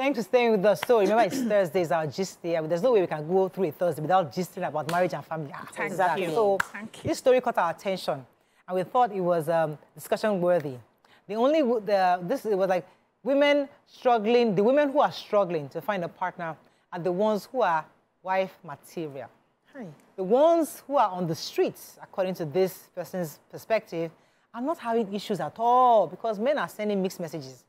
Thanks for staying with us. So remember, it's Thursdays, our gist day. There's no way we can go through a Thursday without gisting about marriage and family. Exactly. So Thank you. this story caught our attention, and we thought it was discussion worthy. It was like women struggling. The women who are struggling to find a partner are the ones who are wife material. Hi. The ones who are on the streets, according to this person's perspective, are not having issues at all because men are sending mixed messages.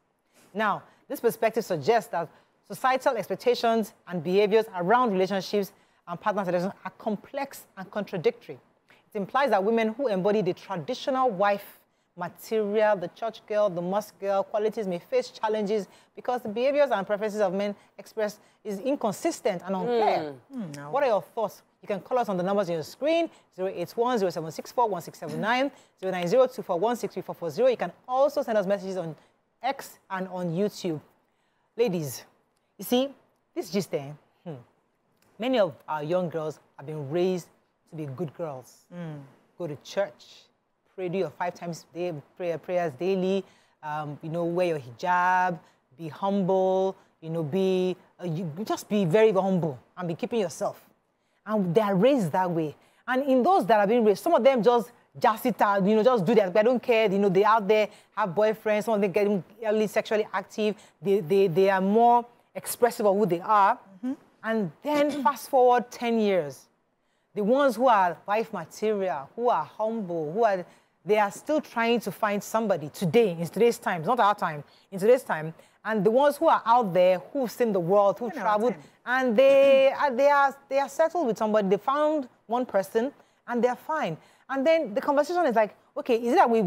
Now, this perspective suggests that societal expectations and behaviors around relationships and partner selection are complex and contradictory. It implies that women who embody the traditional wife material, the church girl, the mosque girl qualities may face challenges because the behaviors and preferences of men expressed is inconsistent and unclear. No. What are your thoughts? You can call us on the numbers on your screen, 081-0764-1679, 090-241-63440. You can also send us messages on X and on YouTube. Ladies, you see, this gist there, many of our young girls have been raised to be good girls. Go to church, pray, do your 5 times a day, prayers daily, wear your hijab, be humble, just be very, very humble and be keeping yourself. And they are raised that way. And in those that have been raised, some of them just it out, just do that. I don't care. They out there have boyfriends. Some of them getting early sexually active. They are more expressive of who they are. And then fast forward 10 years, the ones who are wife material, who are humble, they are still trying to find somebody today, in today's time. It's not our time, in today's time. And the ones who are out there, who've seen the world, who've traveled, and they are settled with somebody. They found one person, and they're fine. And then the conversation is like, okay, is it that we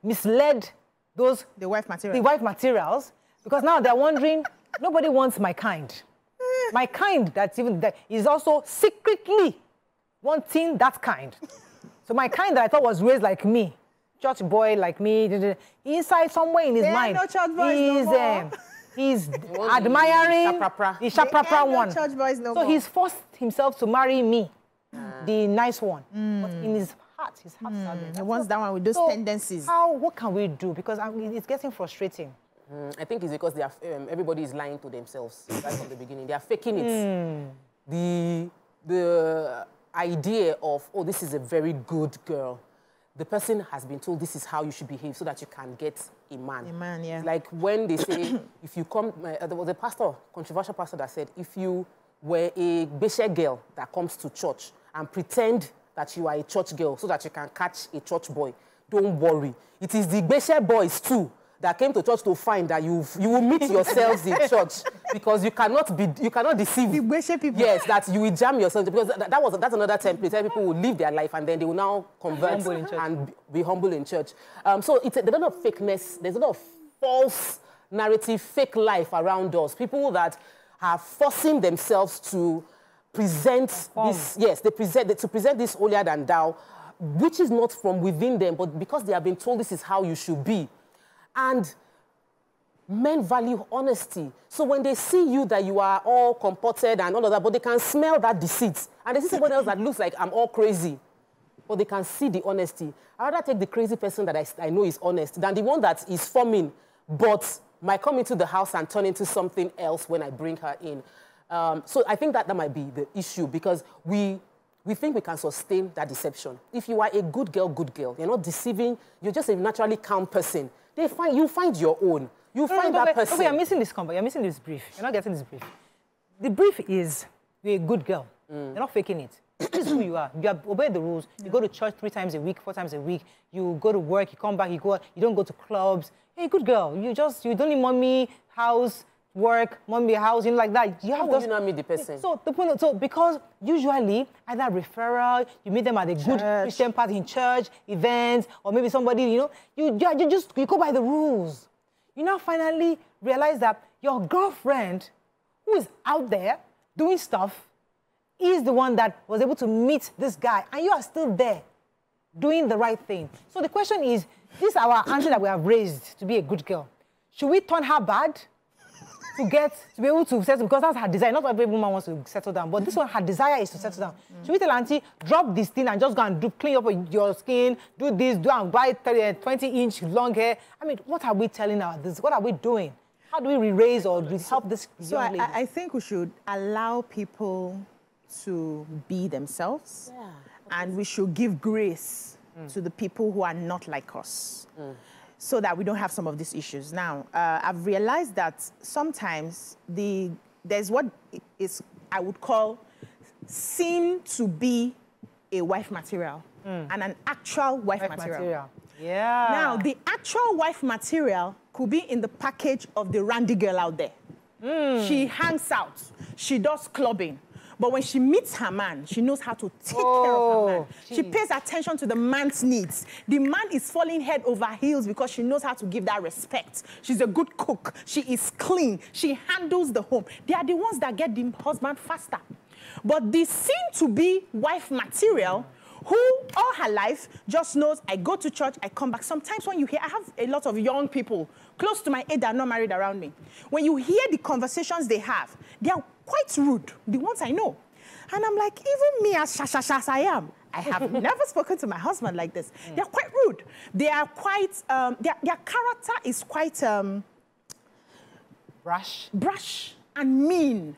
misled the wife materials? Because now they're wondering, nobody wants my kind. My kind that is also secretly wanting that kind. So my kind that I thought was raised like me, church boy like me, inside somewhere in his mind, no church boys he's admiring the shaprapra one. No church boys no so more. He's forced himself to marry me, the nice one. But in his heart's he wants that one with those tendencies. What can we do? Because it's getting frustrating. I think it's because everybody is lying to themselves right from the beginning. They are faking it. The idea of, oh, this is a very good girl. The person has been told this is how you should behave so that you can get a man. A man, yeah. Like when they say, if you come, there was a controversial pastor that said, if you were a Beshe girl that comes to church and pretend that you are a church girl so that you can catch a church boy, don't worry. It is the Beshe boys too that came to church to find that you will meet yourselves in church because you cannot deceive the Beshe people. Yes, that you will jam yourself because that's another template. People will live their life and then they will now convert and be humble in church. So there's a lot of fakeness. There's a lot of false narrative, fake life around us. People that are forcing themselves to present this. Yes, to present this holier than thou, which is not from within them, but because they have been told this is how you should be. And men value honesty. So when they see you that you are all comported and all of that, but they can smell that deceit. And they see somebody else that looks like I'm all crazy, but they can see the honesty. I'd rather take the crazy person that I know is honest than the one that is forming, but might come into the house and turn into something else when I bring her in. So I think that might be the issue because we think we can sustain that deception. If you are a good girl, you're not deceiving, you're just a naturally calm person. You find your own. You find that person. You're missing this combo. You're missing this brief. You're not getting this brief. The brief is you're a good girl. You're not faking it. This is who you are. You obey the rules. You go to church 3 times a week, 4 times a week. You go to work. You come back. You don't go to clubs. You're a good girl. You don't need mommy, house, work, mommy, house, like that. How would you not meet the person? So the point. So because usually either referral, you meet them at a good Christian party in church, events, or maybe somebody, you go by the rules. You now finally realize that your girlfriend, who is out there doing stuff, is the one that was able to meet this guy, and you are still there doing the right thing. So the question is, this is our auntie that we have raised to be a good girl. Should we turn her bad to be able to settle? Because that's her desire. Not every woman wants to settle down, but this one, her desire is to settle down. Should we tell auntie, drop this thing and just go and clean up your skin, do this, and buy 20-inch long hair? I mean, what are we telling her? What are we doing? How do we re-raise or help this young lady? I think we should allow people to be themselves, and we should give grace to the people who are not like us, so that we don't have some of these issues. Now, I've realized that sometimes there's what is, I would call, seen to be a wife material and an actual wife material. Yeah. Now, the actual wife material could be in the package of the randy girl out there. She hangs out. She does clubbing. But when she meets her man, she knows how to take care of her man. She pays attention to the man's needs. The man is falling head over heels because she knows how to give that respect. She's a good cook. She is clean. She handles the home. They are the ones that get the husband faster. But the seen-to-be wife material, who all her life just knows, I go to church, I come back. Sometimes when you hear, I have a lot of young people close to my age that are not married around me. When you hear the conversations they have, they are quite rude, the ones I know. And I'm like, even me as as I am, I have never spoken to my husband like this. They're quite rude. They are quite, their character is quite brash and mean.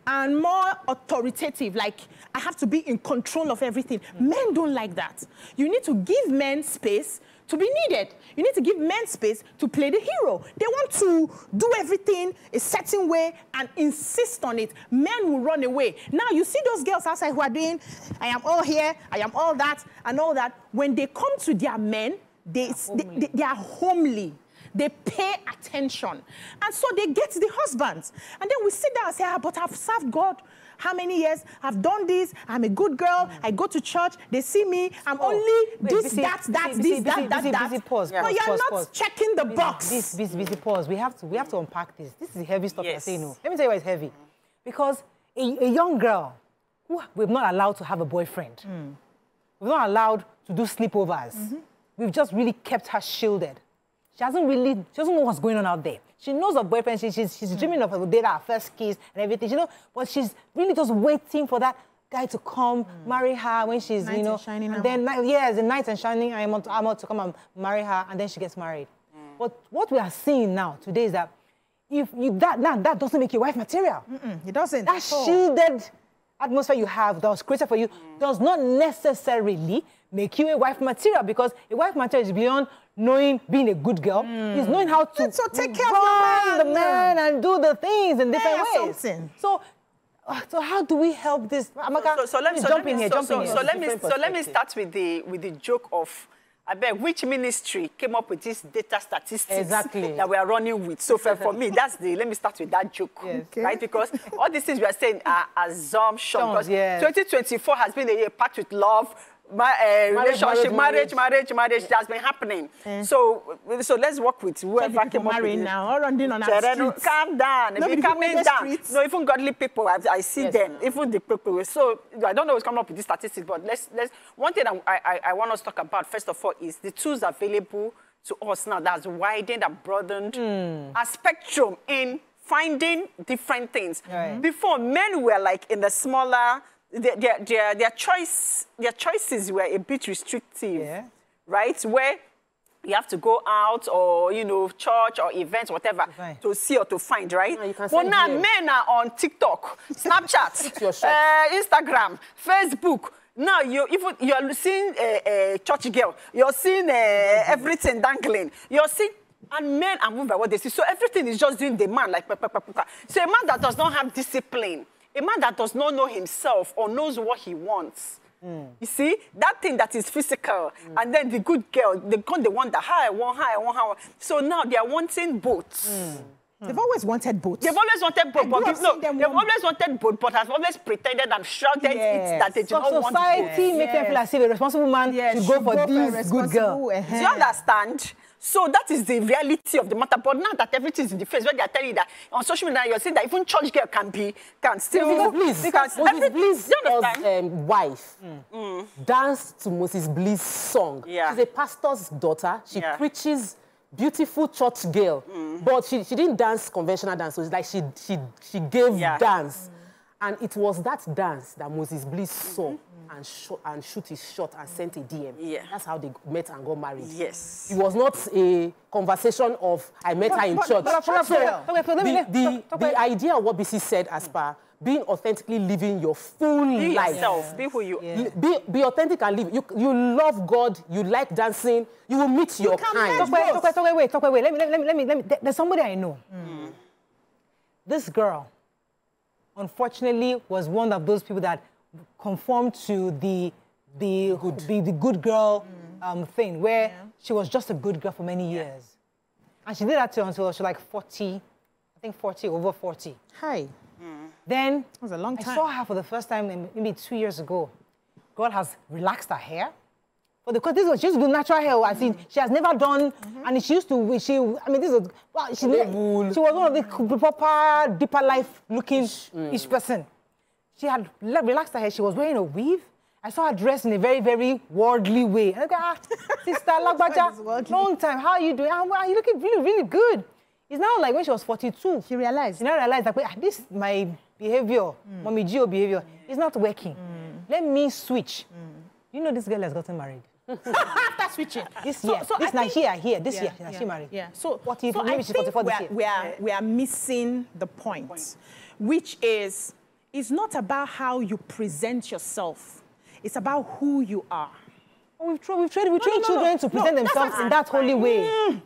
And more authoritative, like I have to be in control of everything. Men don't like that. You need to give men space to be needed. You need to give men space to play the hero. They want to do everything a certain way and insist on it. Men will run away. Now you see those girls outside who are doing, I am all here, I am all that, and all that. When they come to their men, they are homely. They pay attention. And so they get the husbands. And then we sit down and say, but I've served God how many years? I've done this. I'm a good girl. I go to church. They see me. I'm only this, that. Pause. But you're not checking the box. Busy pause. We have to unpack this. This is the heavy stuff you're saying. No. Let me tell you why it's heavy. Because a young girl who we've not allowed to have a boyfriend, we've not allowed to do sleepovers, we've just really kept her shielded. She doesn't know what's going on out there. She knows her boyfriend, she's dreaming of her date, her first kiss and everything, you know, but she's really just waiting for that guy to come, marry her when she's, Knight you know, and shining and then, the knight and shining, I'm out to come and marry her, and then she gets married. But what we are seeing now, today, is that that doesn't make you wife material. It doesn't. That shielded atmosphere you have that was created for you does not necessarily make you a wife material, because a wife material is beyond being a good girl. It's knowing how to take care of the man and do the things in different ways. Something. So how do we help this? Amaka, jump in here. So let me start with the joke of, I bet, which ministry came up with this data statistics that we are running with. So for me, let me start with that joke, right? Because all these things we are saying are assumptions. Because 2024 has been a year packed with love, relationship, marriage that has been happening. So let's work with whoever came up with now, all running on our streets. Calm down. If you coming down. No, even godly people, I see them. Even the people. So I don't know who's coming up with these statistics, but let's one thing I want us to talk about, first of all, is the tools available to us now that's widened and broadened a spectrum in finding different things. Before, men were like in the smaller, their choices were a bit restrictive, right? Where you have to go out or, you know, church or events, whatever, to see or to find, right? But now men are on TikTok, Snapchat, Instagram, Facebook. Now you're seeing a church girl, you're seeing everything dangling, you're seeing. And men are moved by what they see. So everything is just doing the man, like. So a man that does not have discipline, a man that does not know himself or knows what he wants. You see, that thing that is physical, and then the good girl, they want that, how I want. So now they are wanting both. They've always wanted both. They've always wanted both, but they've always wanted both, but have always pretended and shrouded it that they do not want both. Society makes them feel as if a responsible man should go for this good girl. Do you understand? So that is the reality of the matter. But now that everything is in the face, when they are telling you that on social media, you're saying that even church girl can still because Moses Bliss' wife danced to Moses Bliss' song. She's a pastor's daughter. She preaches beautiful church girl, but she didn't dance conventional dance. So it's like she gave dance, and it was that dance that Moses Bliss saw and shoot his shot and sent a DM. Yeah. That's how they met and got married. Yes. It was not a conversation of, I met her in church. The idea of what BC said as per being authentically living your full life. Yourself. Be who you are. Be authentic and live. You love God. You like dancing. You will meet your kind. Talk away. Let me. There's somebody I know. This girl, unfortunately, was one of those people that conformed to the good girl thing, where she was just a good girl for many years. And she did that until she was like 40, I think 40, over 40. Hi. Then that was a long time. I saw her for the first time maybe 2 years ago. God has relaxed her hair. But because this was, she used to do natural hair, I see, she has never done, and she used to, this was, well, she was one of the proper, deeper life looking ish person. She had relaxed her hair, she was wearing a weave. I saw her dressed in a very, very worldly way. And I go, Sister Lagbaja, long time, how are you doing? Are you looking really, really good? It's now like when she was 42. She now realized that, wait, this, my behavior, Mommy Gio behavior, is not working. Let me switch. You know this girl has gotten married. After switching. This year, this year, she married. Yeah. So, what if, so maybe I she's 44 this year. we are missing the point, which is, it's not about how you present yourself. It's about who you are. Oh, we train children to present themselves in that holy way.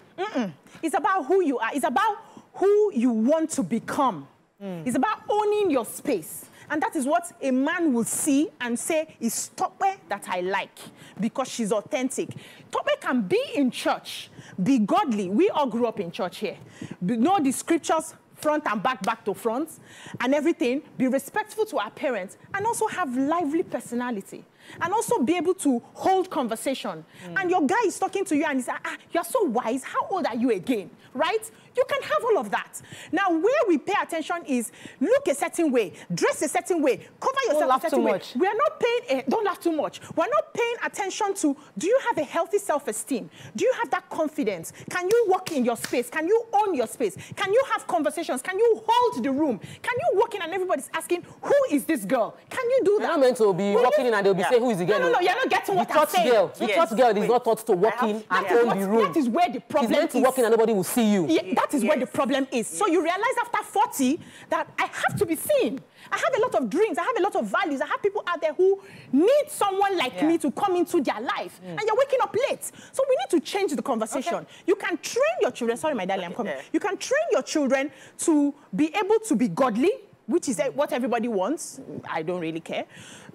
It's about who you are. It's about who you want to become. It's about owning your space. And that is what a man will see and say is Tope that I like, because she's authentic. Tope can be in church, be godly. We all grew up in church here. Know the scriptures front and back to front, and everything. Be respectful to our parents, and also have lively personality. And also be able to hold conversation. And your guy is talking to you and he's like, you're so wise. How old are you again? Right? You can have all of that. Now, where we pay attention is look a certain way, dress a certain way, cover yourself a certain way. We are not paying, don't laugh too much. We're not paying attention to, do you have a healthy self-esteem? Do you have that confidence? Can you walk in your space? Can you own your space? Can you have conversations? Can you hold the room? Can you walk in and everybody's asking, who is this girl? Can you do that? You're not meant to be walking in and they'll be saying, who is the girl? No, you're not getting what I'm saying. The church girl is not taught to walk in and own the room. That is where the problem is. She's meant to walk in and nobody will see you. Yeah, that is where the problem is. So you realize after 40 that I have to be seen. I have a lot of dreams. I have a lot of values. I have people out there who need someone like me to come into their life. And you're waking up late. So we need to change the conversation. Okay. You can train your children. Sorry, my darling, I'm coming. You can train your children to be able to be godly, which is what everybody wants. I don't really care.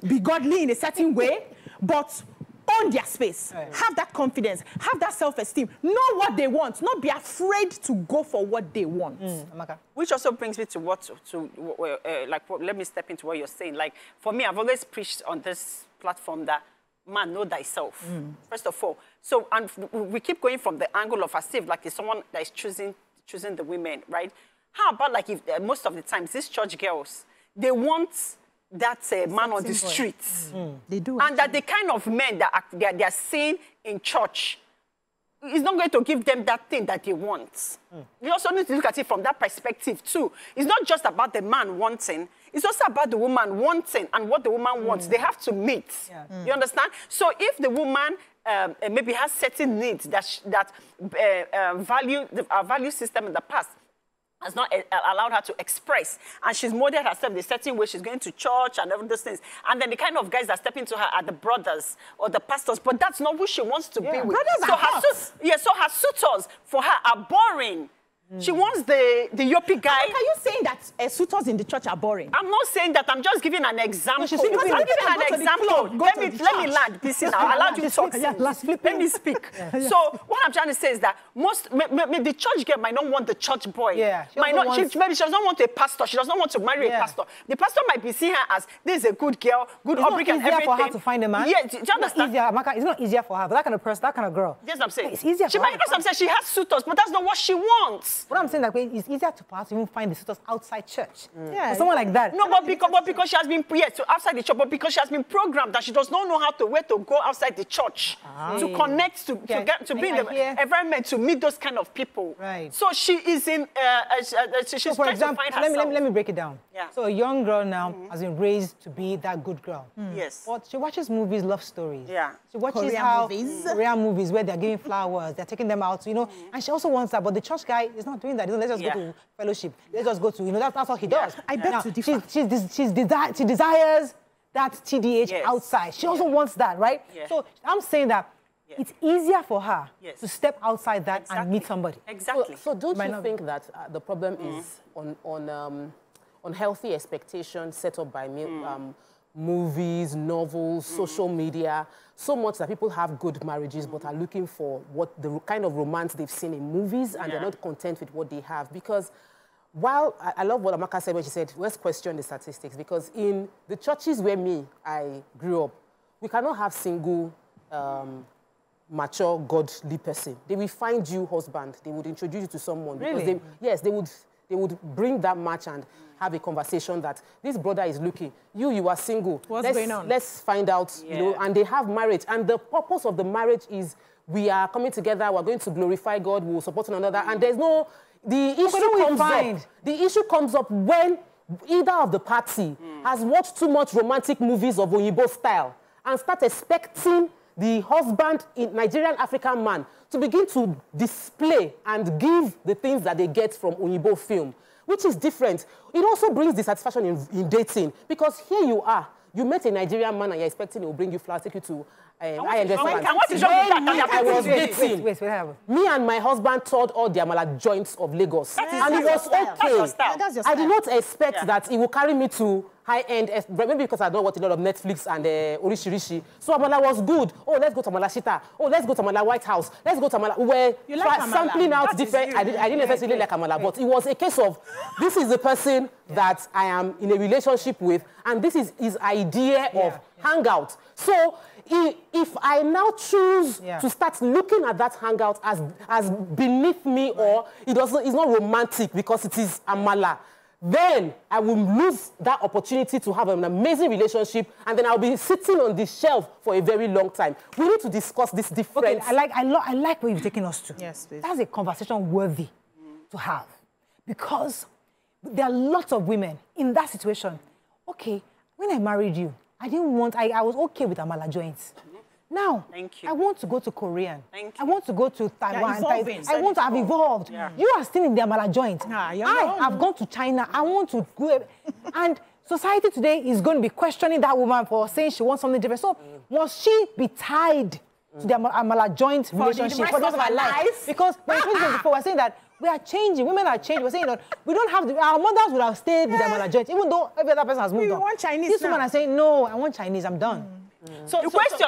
Be godly in a certain way, but own their space. Have that confidence. Have that self-esteem. Know what they want. Not be afraid to go for what they want. Which also brings me to let me step into what you're saying. Like, for me, I've always preached on this platform that, man, know thyself, first of all. So, and we keep going from the angle of as if, like, it's someone that is choosing the women, right? How about, like, if most of the times, these church girls, they want that man on the streets. They do. And that the kind of men that they are seeing in church is not going to give them that thing that they want. You also need to look at it from that perspective too. It's not just about the man wanting. It's also about the woman wanting, and what the woman wants. They have to meet. You understand? So if the woman maybe has certain needs that our value system in the past has not allowed her to express, and she's molded herself the certain way, she's going to church and all those things, and then the kind of guys that step into her are the brothers or the pastors, but that's not who she wants to be with. So her suitors for her are boring. She wants the yoppie guy. Are you saying that suitors in the church are boring? I'm not saying that. I'm just giving an example. I'm giving an example. Let me land. PC now. I allowed you to talk. Let me speak. So what I'm trying to say is that the church girl might not want the church boy. Maybe she doesn't want a pastor. She does not want to marry a pastor. The pastor might be seeing her as, this is a good girl, good upbringing and everything. It's easier for her to find a man. Yeah, do you understand? It's not easier for her. But that kind of person, that kind of girl. That's what I'm saying. It's easier for her. That's what I'm saying. She has suitors, but that's not what she wants. What I'm saying, it's easier to perhaps even find the suitors outside church. Someone like that. No, but because she has been outside the church, but because she has been programmed that she does not know where to go outside the church to connect, to be in the environment, to meet those kind of people. Right. So she is in. She's so for example, trying to find herself. Let me break it down. Yeah. So a young girl now has been raised to be that good girl. Yes. But she watches movies, love stories. Yeah. She watches Korean movies where they're giving flowers, they're taking them out, you know. And she also wants that, but the church guy is not doing that. Let's just go to fellowship. Let's just go to, you know, that's all he does. I bet to differ. She desires that TDH outside. She also wants that, right? Yeah. So I'm saying that it's easier for her to step outside that and meet somebody. Exactly. So don't you think that the problem is on healthy expectations set up by movies, novels, social media, so much that people have good marriages but are looking for what the kind of romance they've seen in movies and they're not content with what they have? Because while I love what Amaka said when she said, let's question the statistics, because in the churches where I grew up, we cannot have single, mature, godly person. They will find you husband. They would introduce you to someone. Really? Because they would bring that match and have a conversation that this brother is looking. You are single. What's going on? Let's find out, you know, and they have marriage. And the purpose of the marriage is we are coming together, we're going to glorify God, we'll support one another. And there's no, the issue comes up when either of the party has watched too much romantic movies of Oyibo style and start expecting the husband, in Nigerian African man, to begin to display and give the things that they get from Oyibo film, which is different. It also brings dissatisfaction in dating, because here you are, you met a Nigerian man and you're expecting he will bring you flowers, take you to I was dating. Wait. Me and my husband toured all the Amala joints of Lagos. And it was okay. I did not expect that he would carry me to high-end, maybe because I don't watch a lot of Netflix and Orishirishi. So Amala was good. Oh, let's go to Amala Shita. Oh, let's go to Amala White House. Let's go to Amala. We're sampling out different. I didn't necessarily like Amala, but it was a case of this is the person that I am in a relationship with, and this is his idea of hangout. So if I now choose to start looking at that hangout as beneath me, or it's not romantic because it is Amala, then I will lose that opportunity to have an amazing relationship, and then I'll be sitting on the shelf for a very long time. We need to discuss this difference. Okay, I like where you've taken us to. Yes, please. That's a conversation worthy to have, because there are lots of women in that situation. Okay, when I married you, I was okay with Amala joints. Now, I want to go to Korean. I want to go to Taiwan. I want to have evolved. You are still in the Amala joint. I have gone to China. I want to go. And society today is going to be questioning that woman for saying she wants something different. So, must she be tied to the Amala joint relationship for the rest of her life? Because by 2024, we're saying that we are changing. Women are changing. We're saying that we don't have our mothers would have stayed with the Amala joint, even though every other person has moved on. We want Chinese. This woman is saying, no, I want Chinese. I'm done. So the question,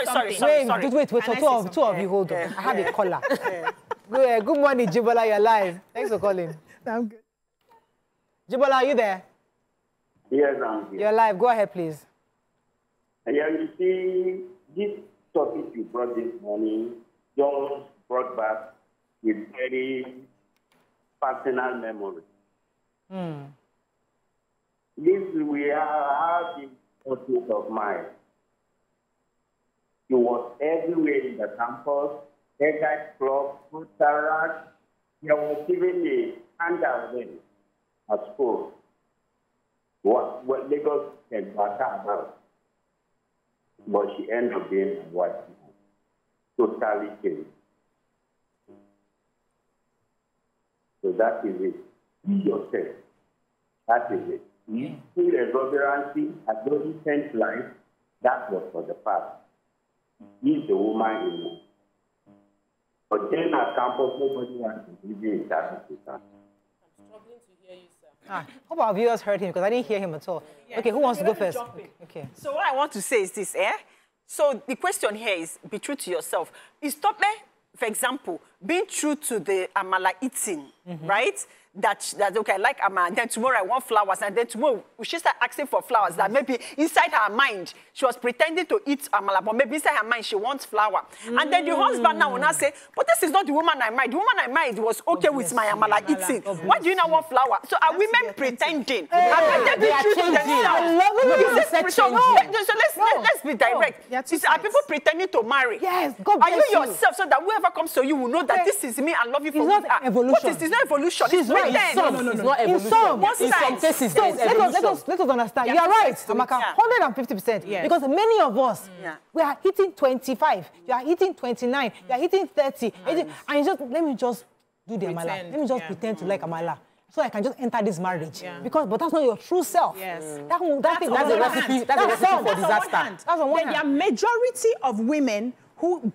sorry. Wait, two of you, hold on. I have a caller. Good morning, Jibola, you're live. Thanks for calling. I'm good. Jibola, are you there? Yes, I'm here. You're live. Go ahead, please. Yeah, you see, this topic you brought this morning just brought back a very personal memory. This we have the portrait of mine. It was everywhere in the campus, Egg Club, Futara. There was even a handout then at school. What Lagos and Bata about. But she ended up being a white man. Totally changed. So that is it. Be yourself. That is it. You feel exuberancy, adolescent life, that was for the past. He's the woman in me. But then at campus, nobody wants to give you that. I'm struggling to hear you, sir. Hope our viewers heard him, because I didn't hear him at all. Okay, who wants to go first? Okay. So what I want to say is this, So the question here is, be true to yourself. Is stop, for example, being true to the Amala eating, right? That okay, I like Amala, and then tomorrow I want flowers, and then tomorrow she start asking for flowers. That maybe inside her mind she was pretending to eat Amala, but maybe inside her mind she wants flower. And then the husband now will not say, but this is not the woman I married. The woman I married was okay with my Amala eating. Why do you not want flower? So are women pretending? They are changing. So let's be direct. Are people pretending to marry? Yes, God bless you. Are you yourself, so that whoever comes to you will know that this is me and love you for it's not evolution. It's not evolution. She's right. It's not evolution. In some cases, so let us understand. Yeah, you are right, Amaka. 150%. Yes. Because many of us, we are hitting 25, you are hitting 29, you are hitting 30, and you just let me just do the amala. Let me just pretend to like amala, so I can just enter this marriage. But that's not your true self. Yes. That's a recipe. That's a recipe for disaster. That's on one hand. There are majority of women who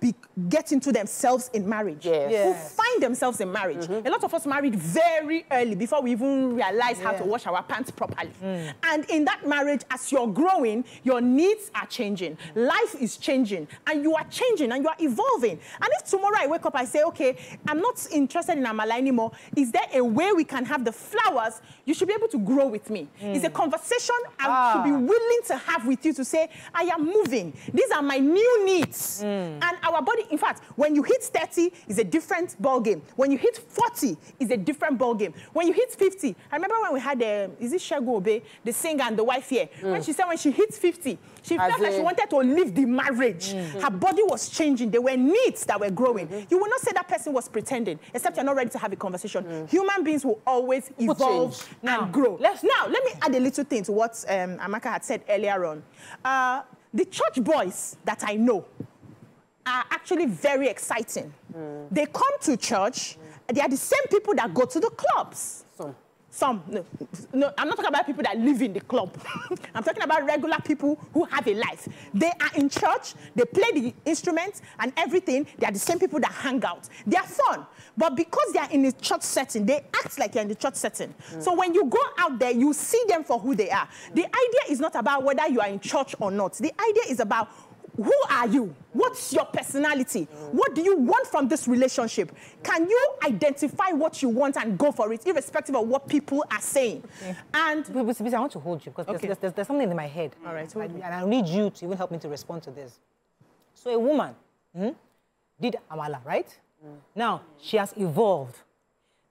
get into themselves in marriage, who find themselves in marriage. A lot of us married very early before we even realize how to wash our pants properly. And in that marriage, as you're growing, your needs are changing. Life is changing, and you are changing, and you are evolving. And if tomorrow I wake up, I say, okay, I'm not interested in amala anymore, is there a way we can have the flowers? You should be able to grow with me. It's a conversation I should be willing to have with you to say, I am moving. These are my new needs. And our body, in fact, when you hit 30, is a different ball game. When you hit 40, is a different ball game. When you hit 50, I remember when we had, is it Shagu Obe, the singer and the wife here, when she said when she hit 50, she felt like she wanted to leave the marriage. Her body was changing. There were needs that were growing. You will not say that person was pretending, except you're not ready to have a conversation. Human beings will always evolve and grow. Now, let me add a little thing to what Amaka had said earlier on. The church boys that I know are actually very exciting. They come to church. They are the same people that go to the clubs. No, I'm not talking about people that live in the club. I'm talking about regular people who have a life. They are in church, they play the instruments and everything. They are the same people that hang out. They are fun. But because they are in a church setting, they act like you're in the church setting. So when you go out there, you see them for who they are. The idea is not about whether you are in church or not. The idea is about who are you? What's your personality? What do you want from this relationship? Can you identify what you want and go for it, irrespective of what people are saying? And I want to hold you, because there's something in my head. All right. And I need you to even help me to respond to this. So a woman did amala, right? Now, she has evolved.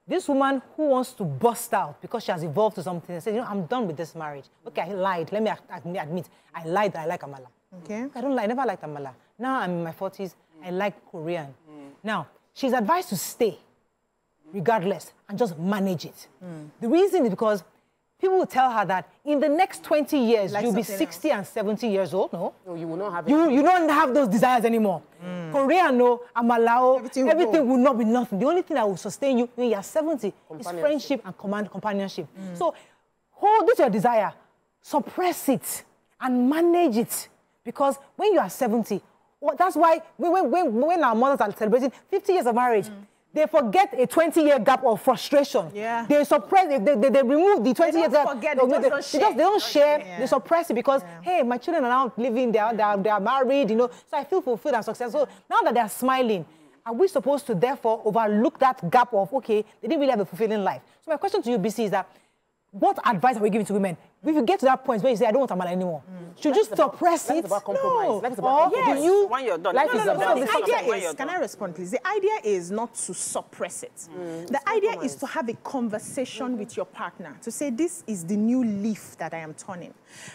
This woman who wants to bust out because she has evolved to something and says, you know, I'm done with this marriage. Okay, I lied. Let me admit, I lied that I like amala. Okay. I don't lie. I never liked amala. Now I'm in my 40s. I like Korean. Now, she's advised to stay, regardless, and just manage it. The reason is because people will tell her that in the next 20 years, you'll be 60 and 70 years old. No, you will not have you don't have those desires anymore. Korean, no, amalao, everything will not be nothing. The only thing that will sustain you when you're 70 is friendship and companionship. So hold this your desire, suppress it, and manage it. Because when you are 70, that's why when our mothers are celebrating 50 years of marriage, they forget a 20-year gap of frustration. Yeah. They suppress, they remove the 20 years gap. They don't share. Yeah. They suppress it because, hey, my children are now living, they are married, you know, so I feel fulfilled and successful. Now that they are smiling, are we supposed to therefore overlook that gap of, okay, they didn't really have a fulfilling life? So my question to you, BC, is that, what advice are we giving to women? If you get to that point where you say, I don't want amala anymore, should you just suppress it? Life is about compromise. No. Life is about compromise. When you're done. Life is about the idea is, can I respond, please? The idea is not to suppress it. The idea is to have a conversation with your partner, to say, this is the new leaf that I am turning,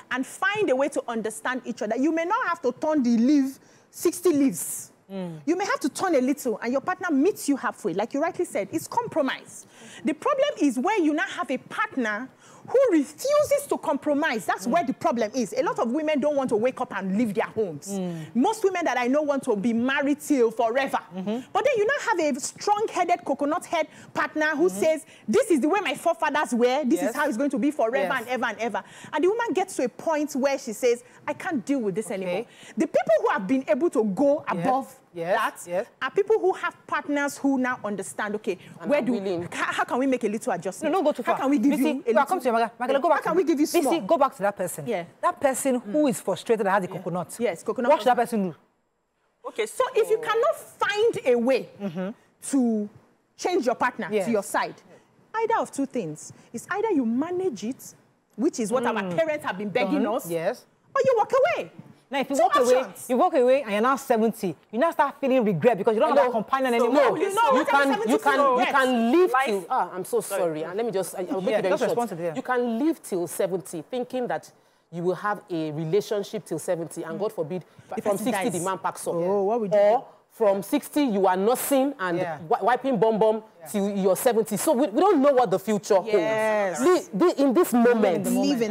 and find a way to understand each other. You may not have to turn the leaf 60 leaves. You may have to turn a little, and your partner meets you halfway. Like you rightly said, it's compromise. The problem is where you now have a partner who refuses to compromise. That's where the problem is. A lot of women don't want to wake up and leave their homes. Most women that I know want to be married till forever. But then you now have a strong-headed, coconut head partner who says, this is the way my forefathers were, this is how it's going to be forever and ever and ever. And the woman gets to a point where she says, I can't deal with this anymore. The people who have been able to go above that are people who have partners who now understand, okay, how can we make a little adjustment? No, don't go too far. How can we give you a little... How can we give you small? Go back to that person. Yeah. That person who is frustrated and has the coconut. Yes, coconut. What should that person do? Okay, so if you cannot find a way to change your partner to your side, either of two things. It's either you manage it, which is what our parents have been begging us, or you walk away. Now, if you walk away and you're now 70, you now start feeling regret because you don't have a companion anymore. You can live till, I'm so sorry. And let me just, I'll make it very short. You can live till 70 thinking that you will have a relationship till 70, and God forbid, from 60 the man packs up. What would you do? From 60, you are nursing and wiping bomb till you're 70. So we don't know what the future holds. In this moment,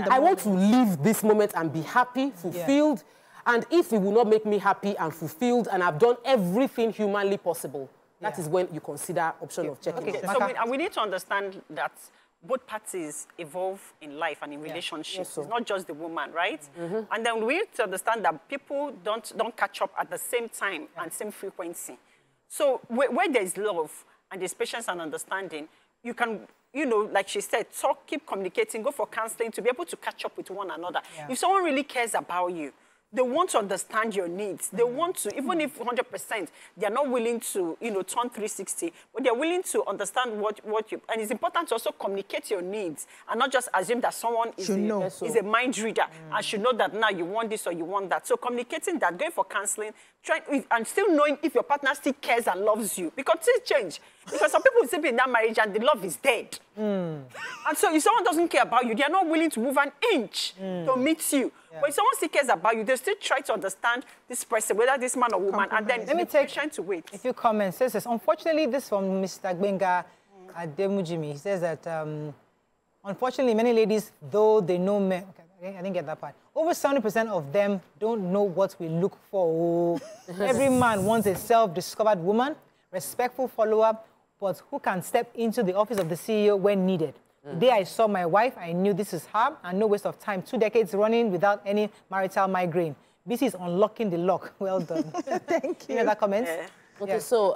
I want to live this moment and be happy, fulfilled. And if it will not make me happy and fulfilled, and I've done everything humanly possible, that is when you consider option of checking. So we need to understand that both parties evolve in life and in relationships. It's not just the woman, right? And then we need to understand that people don't catch up at the same time and same frequency. So where there's love and there's patience and understanding, you can, you know, like she said, talk, keep communicating, go for counseling to be able to catch up with one another. If someone really cares about you, they want to understand your needs. They want to, even if 100%, they're not willing to, you know, turn 360, but they're willing to understand what you, and it's important to also communicate your needs and not just assume that someone is a mind reader and should know that now you want this or you want that. So communicating that, going for counseling, and still knowing if your partner still cares and loves you, because things change. Because some people will still be in that marriage and the love is dead. And so if someone doesn't care about you, they are not willing to move an inch to meet you. But if someone still cares about you, they still try to understand this person, whether this man or woman, and then let me take to wait. a few comments. This is, unfortunately, this from Mr. Gbenga Ademujimi. He says that, unfortunately, many ladies, though they know men, okay, I didn't get that part. Over 70% of them don't know what we look for. Every man wants a self-discovered woman, respectful follow-up, but who can step into the office of the CEO when needed. The day I saw my wife, I knew this is her, and no waste of time. 2 decades running without any marital migraine. BC is unlocking the lock. Well done. Thank you. Any other comments? Okay, so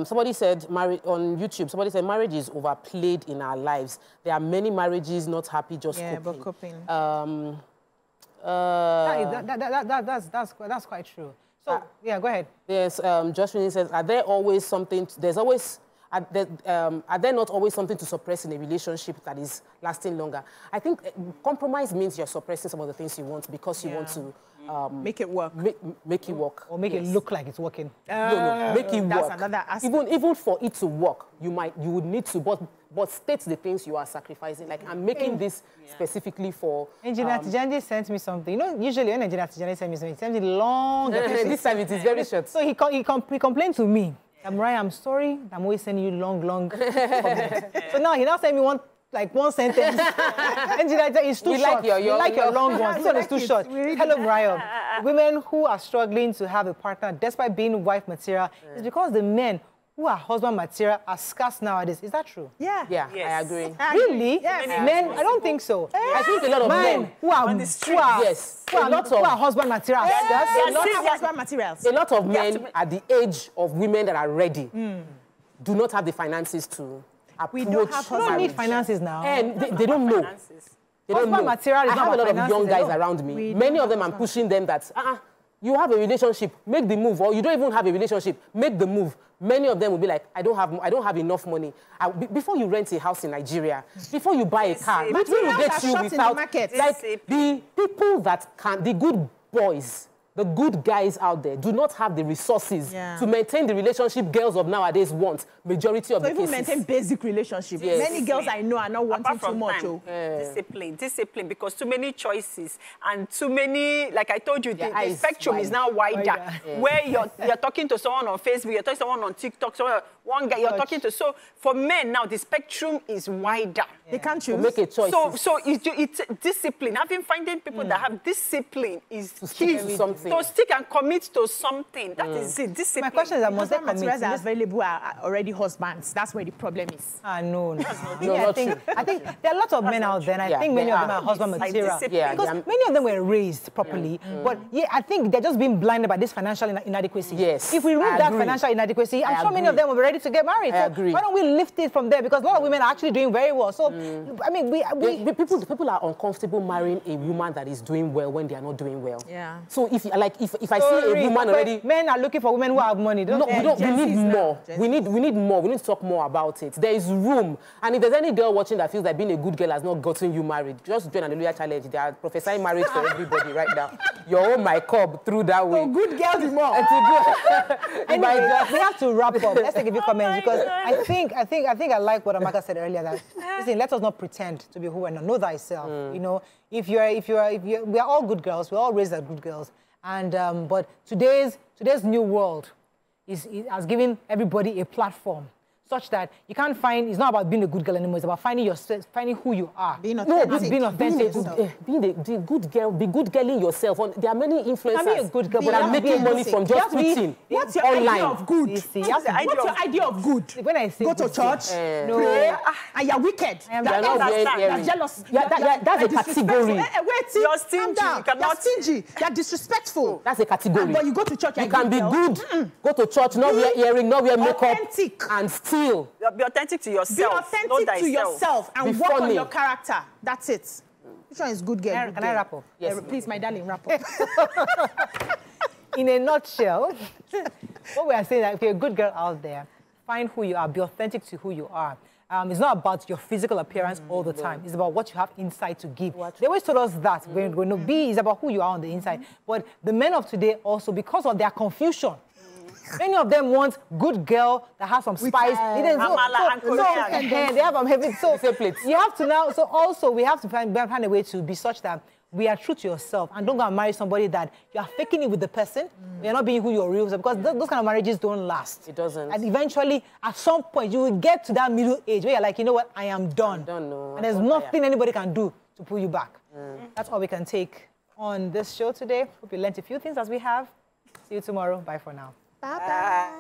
somebody said on YouTube, somebody said marriage is overplayed in our lives. There are many marriages not happy, just coping. That's quite true. So yeah, go ahead. Yes, Joshua says, are there always something? Are there not always something to suppress in a relationship that is lasting longer? I think compromise means you're suppressing some of the things you want because you want to make it work. Make it work. Or make it look like it's working. No, make it work. That's another aspect. Even for it to work, you would need to, but state the things you are sacrificing. Like, I'm making this specifically for... Engineer Tijandi sent me something. You know, usually when Engineer Tijandi sent me something, he sent me long... This time it is very short. So he complained to me. Mariah, I'm sorry, I'm always sending you long So now he sent me one sentence. Engineer, it's too short. We like your long ones. This one is too short. Hello, Mariah. Women who are struggling to have a partner despite being wife material is because the men who are husband material are scarce nowadays. Is that true? Yeah, I agree. Really? Yes. Men? I don't think so. I think a lot of men who are husband material are materials. A lot of men at the age of women that are ready do not have the finances to approach. We don't need finances now. And they don't know. They don't know. Material is I have a lot of young guys around me. Many of them I'm pushing them that you have a relationship, make the move, or you don't even have a relationship, make the move. Many of them will be like, I don't have enough money. Before you rent a house in Nigeria, before you buy a car, what will get you without, like the people that can, the good boys, the good guys out there do not have the resources to maintain the relationship girls of nowadays want. Majority of the cases. So even maintain basic relationships. Yes. Many girls I know are not wanting too much. Discipline, because too many choices and too many, like I told you, the spectrum is now wider. Where you're talking to someone on Facebook, you're talking to someone on TikTok, one guy you're talking to. So for men now, the spectrum is wider. They can't choose. Make a choice. So it's discipline. Finding people that have discipline is key. To stick and commit to something. That is it. Discipline. My question is, must they commit? Materials are available are already husbands. That's where the problem is. No. I think there are a lot of men out there, and I think many of them are husband material. Because many of them were raised properly. But I think they're just being blinded by this financial inadequacy. Yes. If we remove that financial inadequacy, I'm sure many of them will be ready to get married. I agree. Why don't we lift it from there? Because a lot of women are actually doing very well. So, I mean, people are uncomfortable marrying a woman that is doing well when they are not doing well. Yeah. So if I see a woman already, men are looking for women who have money. We need more. We need more. We need to talk more about it. There is room. And if there's any girl watching that feels like being a good girl has not gotten you married, just join Hallelujah Challenge. They are prophesying marriage for everybody right now. You're on my cob through that way. So good girls is more. Anyway, we have to wrap up. Let's take a few comments because I think I like what Amaka said earlier. That listen, let us not pretend to be who we're not. Know thyself. You know, if we are all good girls. We're all raised as good girls. And but today's new world has given everybody a platform, such that you can't find, it's not about being a good girl anymore, it's about finding yourself, finding who you are. Being authentic. Being authentic. Being a good girl, be good girl in yourself. There are many influencers Be a good girl, that are making money from just tweeting. What's your online. idea of good? You see, What's your idea of good? When I say go to good, church, no. pray, and you're wicked. You're jealous. that's a category. Wait, You're stingy. calm down. You're stingy. You're disrespectful. That's a category. But you go to church, you can be good. Go to church, not wear earring, not wear makeup, authentic, and still Be authentic to yourself. be authentic to yourself and work on your character. That's it. Which one is good girl? Can I wrap up? Yes. Please, my darling, wrap up. In a nutshell, what we are saying is that if you're a good girl out there, find who you are, be authentic to who you are. It's not about your physical appearance all the time. It's about what you have inside to give. They always told us that. When no, be is about who you are on the inside. But the men of today also, because of their confusion, many of them want good girl that has some spice. They have heavy. So you have to now. So also we have to find a way to be such that we are true to yourself and don't go and marry somebody that you are faking it with the person. You're not being who you're real, because those kind of marriages don't last. It doesn't. And eventually, at some point, you will get to that middle age where you're like, you know what, I am done. No, and there's nothing anybody can do to pull you back. That's all we can take on this show today. Hope you learned a few things as we have. See you tomorrow. Bye for now. Bye-bye.